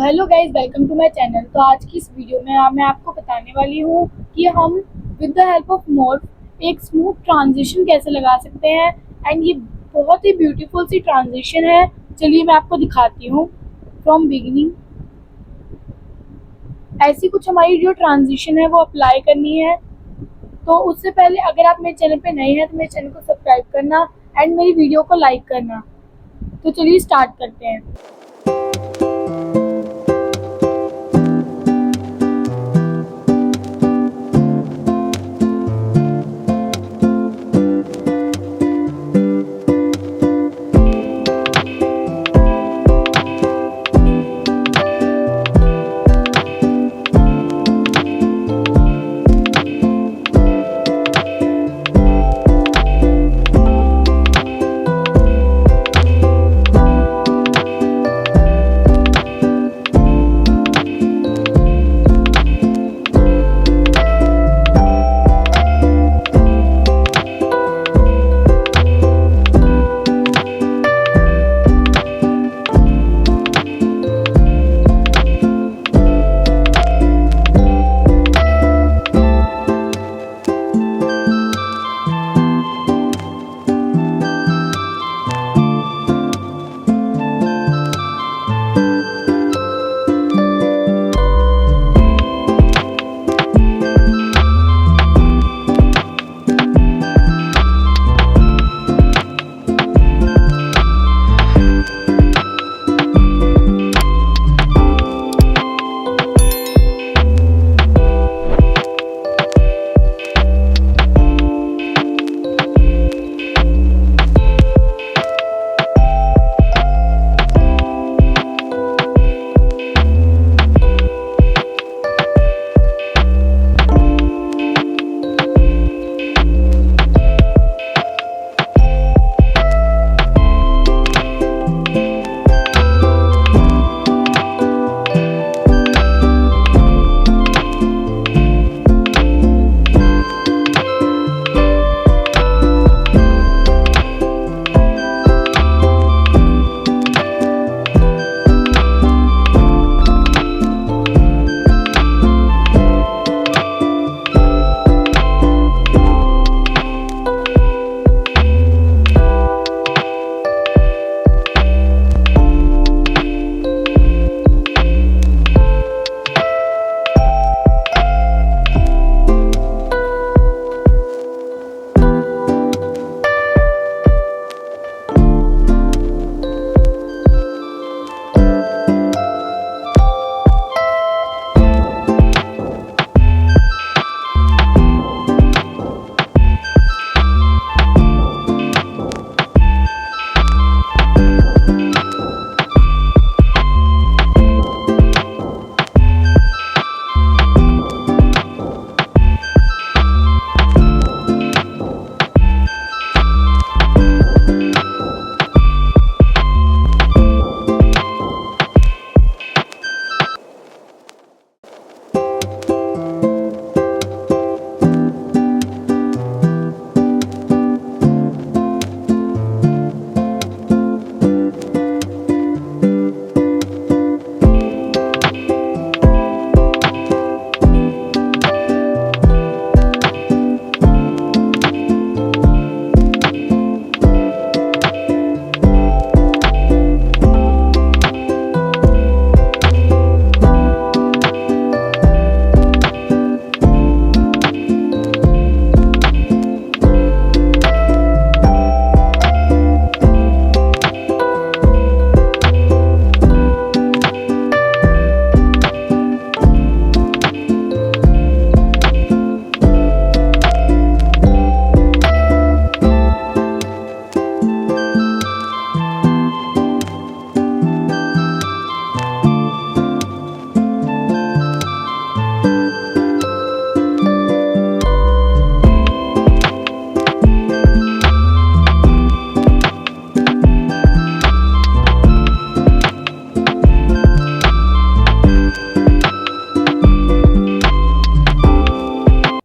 Hello guys, welcome to my channel. तो आज की इस वीडियो में मैं आपको बताने वाली हूँ कि हम with the help of morph एक स्मूथ ट्रांजिशन कैसे लगा सकते हैं। एंड ये बहुत ही ब्यूटीफुल सी ट्रांजिशन है। चलिए मैं आपको दिखाती हूँ फ्रॉम बिगिनिंग। ऐसी कुछ हमारी जो ट्रांजिशन है वो अप्लाई करनी है। तो उससे पहले अगर आप मेरे चैनल पे नए हैं तो मेरे चैनल को सब्सक्राइब करना एंड मेरी वीडियो को लाइक करना। तो चलिए स्टार्ट करते हैं।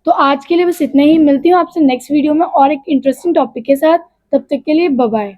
तो आज के लिए बस इतना ही। मिलती हूँ आपसे नेक्स्ट वीडियो में और एक इंटरेस्टिंग टॉपिक के साथ। तब तक के लिए बाय बाय।